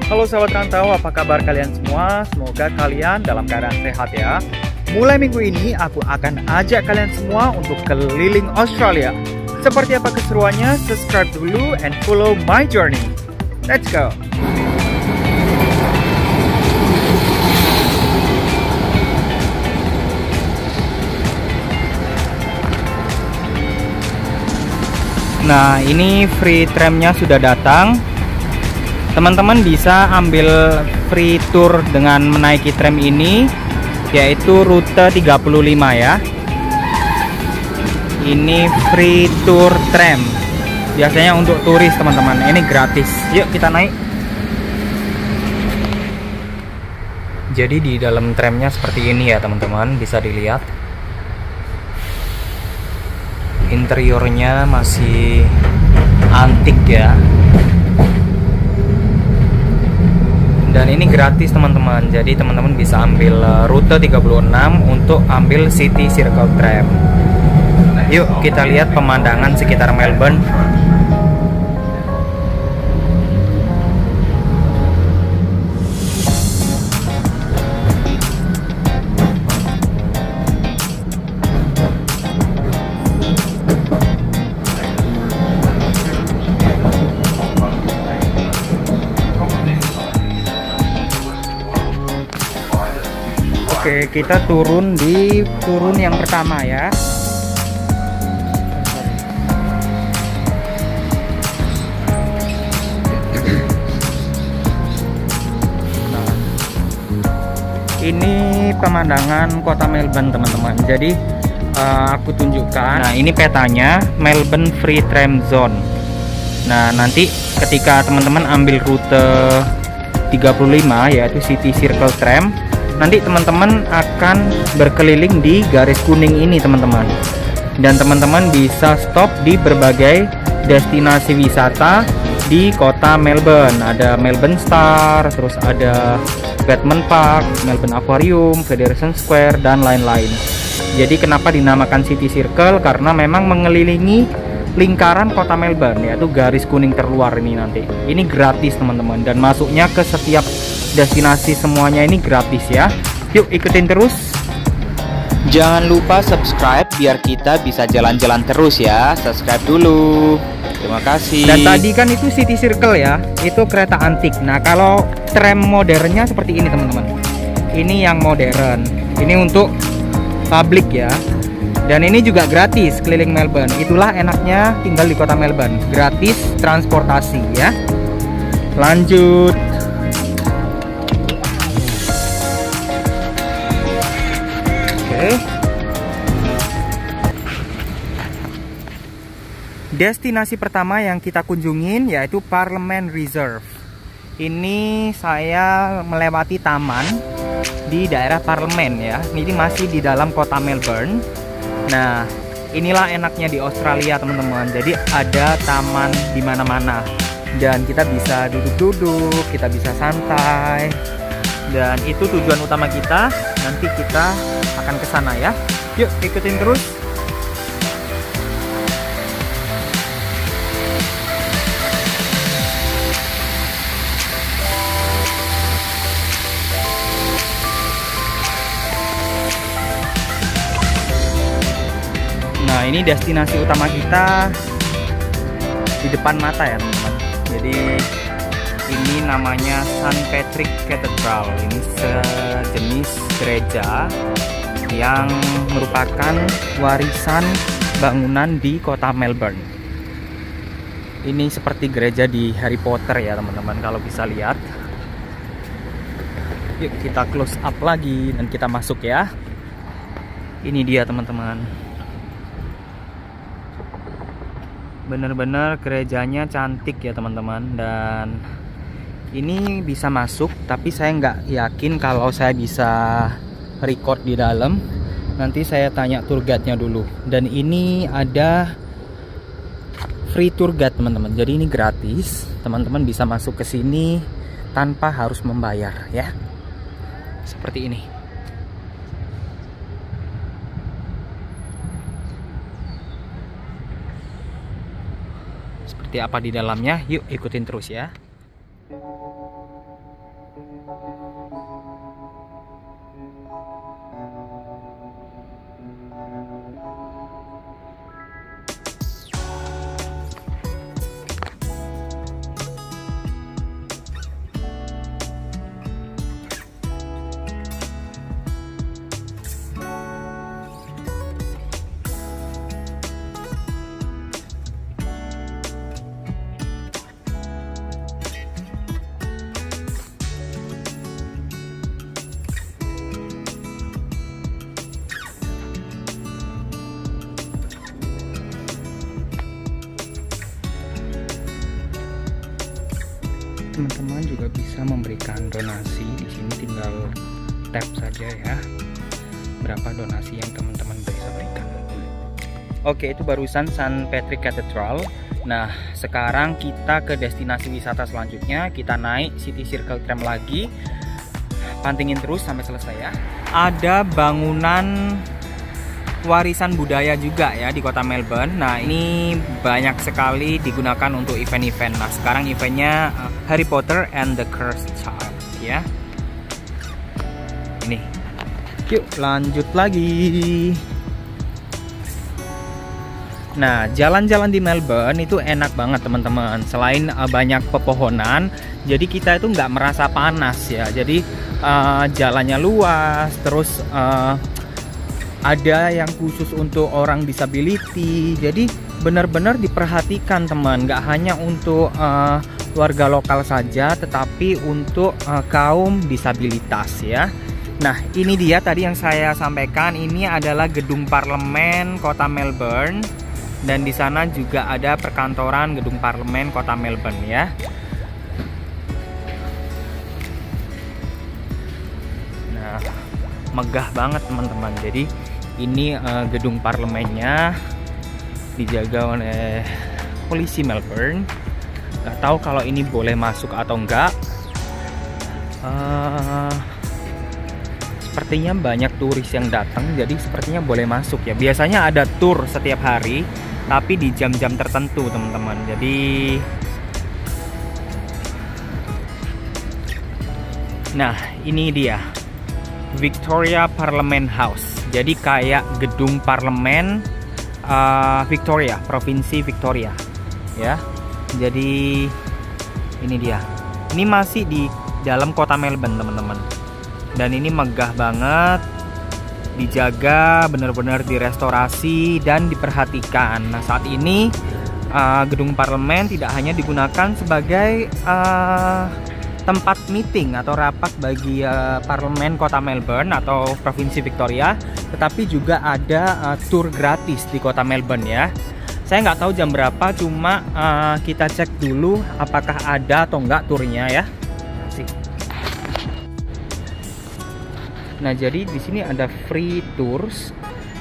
Halo sahabat rantau, apa kabar kalian semua? Semoga kalian dalam keadaan sehat ya. Mulai minggu ini aku akan ajak kalian semua untuk keliling Australia. Seperti apa keseruannya? Subscribe dulu and follow my journey. Let's go! Nah, ini free tramnya sudah datang. Teman-teman bisa ambil free tour dengan menaiki tram ini, yaitu rute 35 ya. Ini free tour tram. Biasanya untuk turis teman-teman, ini gratis. Yuk kita naik. Jadi di dalam tramnya seperti ini ya teman-teman, bisa dilihat. Interiornya masih antik ya. Dan ini gratis teman-teman. Jadi teman-teman bisa ambil rute 36 untuk ambil City Circle Tram. Yuk kita lihat pemandangan sekitar Melbourne. Oke, kita turun di yang pertama ya. Nah, ini pemandangan kota Melbourne teman-teman. Jadi aku tunjukkan. Nah, ini petanya Melbourne Free Tram Zone. Nah, nanti ketika teman-teman ambil rute 35 yaitu City Circle Tram, nanti teman-teman akan berkeliling di garis kuning ini teman-teman. Dan teman-teman bisa stop di berbagai destinasi wisata di kota Melbourne. Ada Melbourne Star, terus ada Batman Park, Melbourne Aquarium, Federation Square, dan lain-lain. Jadi kenapa dinamakan City Circle? Karena memang mengelilingi lingkaran kota Melbourne, yaitu garis kuning terluar ini nanti. Ini gratis teman-teman, dan masuknya ke setiap destinasi semuanya ini gratis ya. Yuk ikutin terus. Jangan lupa subscribe biar kita bisa jalan-jalan terus ya. Subscribe dulu. Terima kasih. Dan tadi kan itu City Circle ya, itu kereta antik. Nah, kalau tram modernnya seperti ini teman-teman. Ini yang modern. Ini untuk publik ya. Dan ini juga gratis keliling Melbourne. Itulah enaknya tinggal di kota Melbourne. Gratis transportasi ya. Lanjut. Destinasi pertama yang kita kunjungin yaitu Parliament Reserve. Ini saya melewati taman di daerah Parliament ya. Ini masih di dalam kota Melbourne. Nah, inilah enaknya di Australia teman-teman. Jadi ada taman di mana-mana dan kita bisa duduk-duduk, kita bisa santai. Dan itu tujuan utama kita. Nanti kita akan ke sana ya. Yuk ikutin terus. Nah, ini destinasi utama kita di depan mata ya teman-teman. Jadi ini namanya St. Patrick Cathedral. Ini sejenis gereja yang merupakan warisan bangunan di kota Melbourne. Ini seperti gereja di Harry Potter ya teman-teman, kalau bisa lihat. Yuk kita close up lagi dan kita masuk ya. Ini dia teman-teman. Bener-bener gerejanya cantik ya teman-teman. Dan ini bisa masuk, tapi saya nggak yakin kalau saya bisa record di dalam. Nanti saya tanya tour guide-nya dulu. Dan ini ada free tour guide teman-teman. Jadi ini gratis. Teman-teman bisa masuk ke sini tanpa harus membayar ya. Seperti ini. Seperti apa di dalamnya, yuk ikutin terus ya. teman-teman juga bisa memberikan donasi. Di sini tinggal tap saja ya, berapa donasi yang teman-teman bisa berikan. Oke, itu barusan St. Patrick Cathedral. Nah, sekarang kita ke destinasi wisata selanjutnya. Kita naik City Circle Tram lagi. Pantengin terus sampai selesai ya. Ada bangunan warisan budaya juga ya di kota Melbourne. Nah, ini banyak sekali digunakan untuk event-event. Nah, sekarang eventnya Harry Potter and the Cursed Child ya. Ini. Yuk lanjut lagi. Nah, jalan-jalan di Melbourne itu enak banget teman-teman. Selain banyak pepohonan, jadi kita itu nggak merasa panas ya. Jadi jalannya luas, terus ada yang khusus untuk orang disability. Jadi benar-benar diperhatikan teman. Nggak hanya untuk warga lokal saja, tetapi untuk kaum disabilitas ya. Nah, ini dia tadi yang saya sampaikan. Ini adalah gedung parlemen kota Melbourne. Dan di sana juga ada perkantoran gedung parlemen kota Melbourne ya. Nah, megah banget teman-teman. Jadi ini gedung parlemennya dijaga oleh polisi Melbourne. Gak tahu kalau ini boleh masuk atau enggak. Sepertinya banyak turis yang datang, jadi sepertinya boleh masuk ya. Biasanya ada tour setiap hari, tapi di jam-jam tertentu teman-teman. Jadi nah, ini dia Victoria Parliament House. Jadi kayak gedung parlemen Victoria, Provinsi Victoria ya. Jadi ini dia. Ini masih di dalam kota Melbourne teman-teman. Dan ini megah banget, dijaga, benar-benar direstorasi dan diperhatikan. Nah, saat ini gedung parlemen tidak hanya digunakan sebagai tempat meeting atau rapat bagi parlemen kota Melbourne atau Provinsi Victoria, tetapi juga ada tour gratis di kota Melbourne ya. Saya nggak tahu jam berapa, cuma kita cek dulu apakah ada atau enggak turnya ya. Nah, jadi di sini ada free tours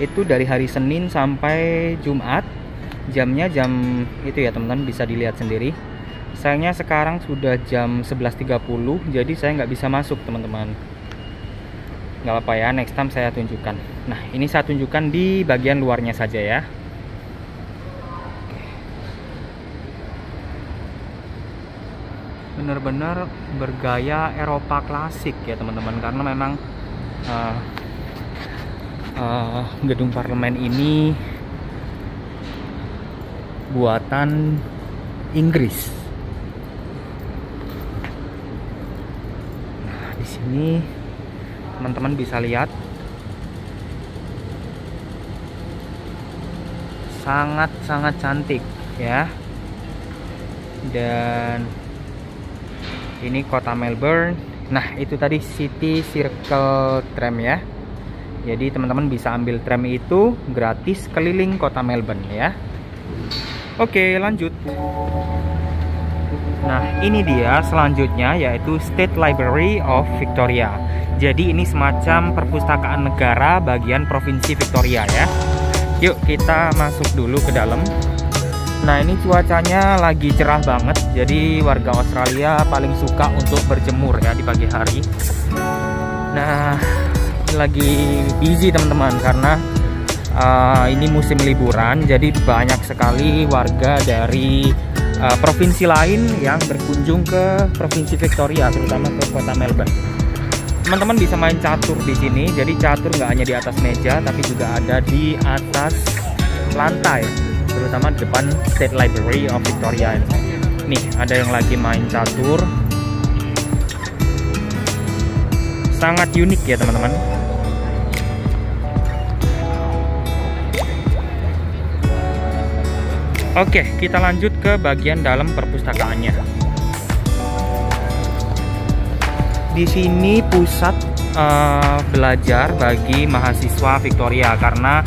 itu dari hari Senin sampai Jumat. Jamnya jam itu ya teman-teman, bisa dilihat sendiri. Sayangnya sekarang sudah jam 11.30, jadi saya nggak bisa masuk teman-teman. Nggak apa-apa ya, next time saya tunjukkan. Nah, ini saya tunjukkan di bagian luarnya saja ya. Benar-benar bergaya Eropa klasik ya teman-teman, karena memang gedung parlemen ini buatan Inggris. Nah, di sini teman-teman bisa lihat sangat-sangat cantik ya. Dan ini kota Melbourne. Nah, itu tadi City Circle Tram ya. Jadi teman-teman bisa ambil tram itu gratis keliling kota Melbourne ya. Oke, lanjut. Nah, ini dia selanjutnya, yaitu State Library of Victoria. Jadi ini semacam perpustakaan negara bagian Provinsi Victoria ya. Yuk kita masuk dulu ke dalam. Nah, ini cuacanya lagi cerah banget, jadi warga Australia paling suka untuk berjemur ya di pagi hari. Nah, lagi busy teman-teman, karena ini musim liburan, jadi banyak sekali warga dari provinsi lain yang berkunjung ke Provinsi Victoria, terutama ke kota Melbourne. Teman-teman bisa main catur di sini, jadi catur nggak hanya di atas meja, tapi juga ada di atas lantai, terutama di depan State Library of Victoria. Nih, ada yang lagi main catur. Sangat unik ya teman-teman. Oke, kita lanjut ke bagian dalam perpustakaannya. Di sini pusat belajar bagi mahasiswa Victoria, karena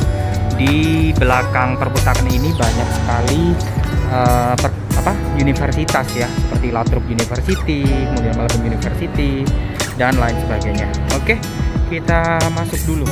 di belakang perpustakaan ini banyak sekali universitas ya, seperti La Trobe University, kemudian Melbourne University, dan lain sebagainya. Oke, kita masuk dulu.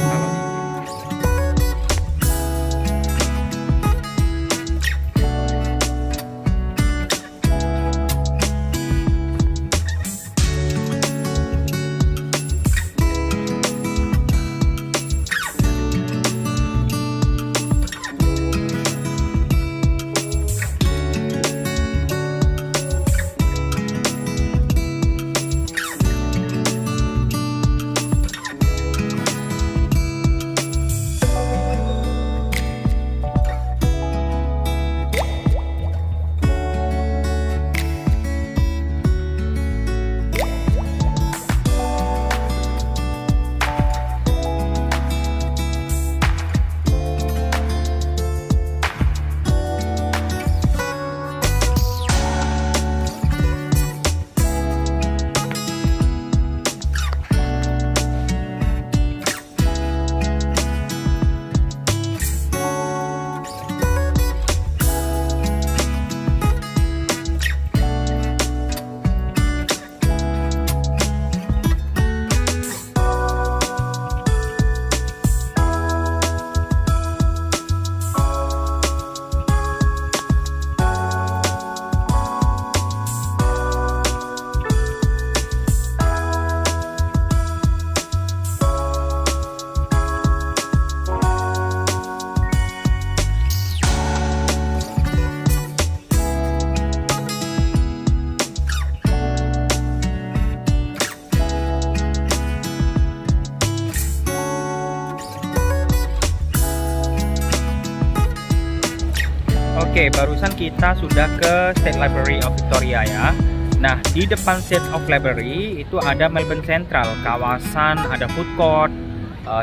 Oke, barusan kita sudah ke State Library of Victoria ya. Nah, di depan State of Library itu ada Melbourne Central, kawasan, ada food court,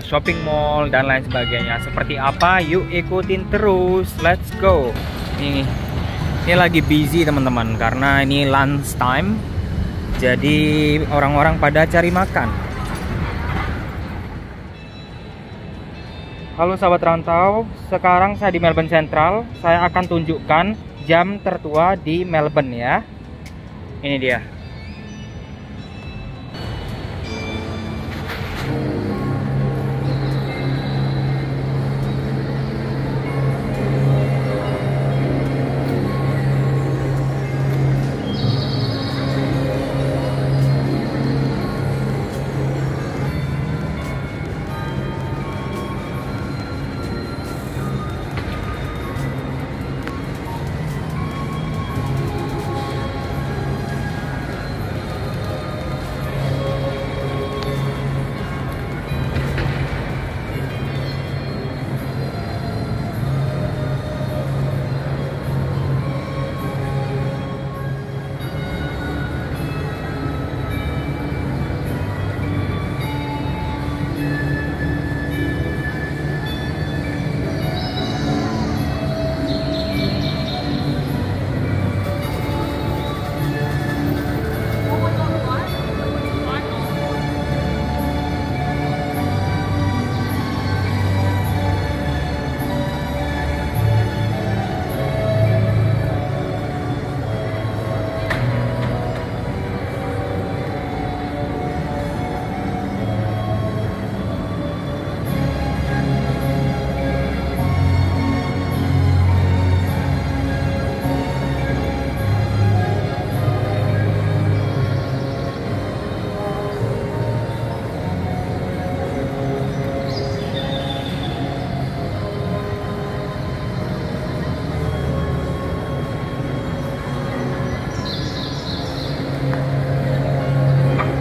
shopping mall, dan lain sebagainya. Seperti apa? Yuk ikutin terus, let's go. Ini lagi busy teman-teman, karena ini lunch time. Jadi orang-orang pada cari makan. Halo sahabat rantau, sekarang saya di Melbourne Central. Saya akan tunjukkan jam tertua di Melbourne ya. Ini dia.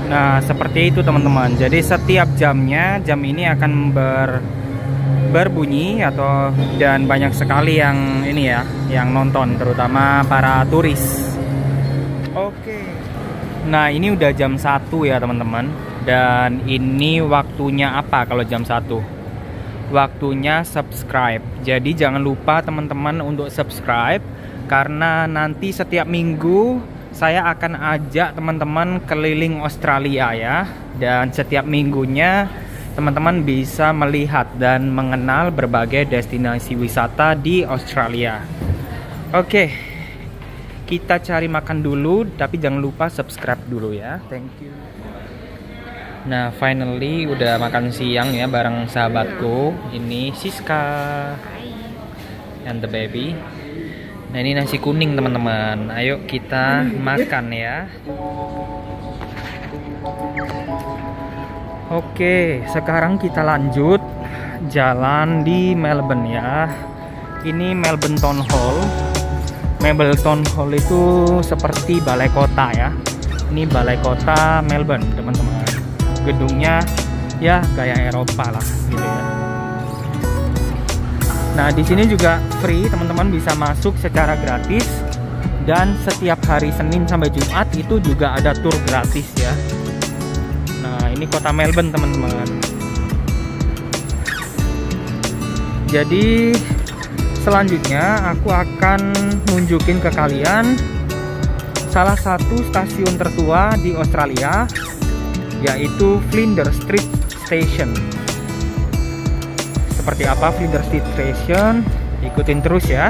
Nah, seperti itu teman-teman. Jadi setiap jamnya, jam ini akan berbunyi dan banyak sekali yang ini ya, yang nonton, terutama para turis. Oke. Nah, ini udah jam 1 ya teman-teman. Dan ini waktunya apa kalau jam 1? Waktunya subscribe. Jadi jangan lupa teman-teman untuk subscribe, karena nanti setiap minggu saya akan ajak teman-teman keliling Australia ya. Dan setiap minggunya teman-teman bisa melihat dan mengenal berbagai destinasi wisata di Australia. Oke, kita cari makan dulu, tapi jangan lupa subscribe dulu ya. Thank you. Nah, finally udah makan siang ya bareng sahabatku. Ini Siska and the baby. Nah, ini nasi kuning teman-teman. Ayo kita makan ya. Oke, sekarang kita lanjut jalan di Melbourne ya. Ini Melbourne Town Hall. Melbourne Town Hall itu seperti balai kota ya. Ini balai kota Melbourne teman-teman. Gedungnya ya gaya Eropa lah gitu ya. Nah, di sini juga free, teman-teman bisa masuk secara gratis, dan setiap hari Senin sampai Jumat itu juga ada tour gratis ya. Nah, ini kota Melbourne teman-teman. Jadi selanjutnya aku akan nunjukin ke kalian salah satu stasiun tertua di Australia, yaitu Flinders Street Station. Seperti apa Flinders Street Station? Ikutin terus ya.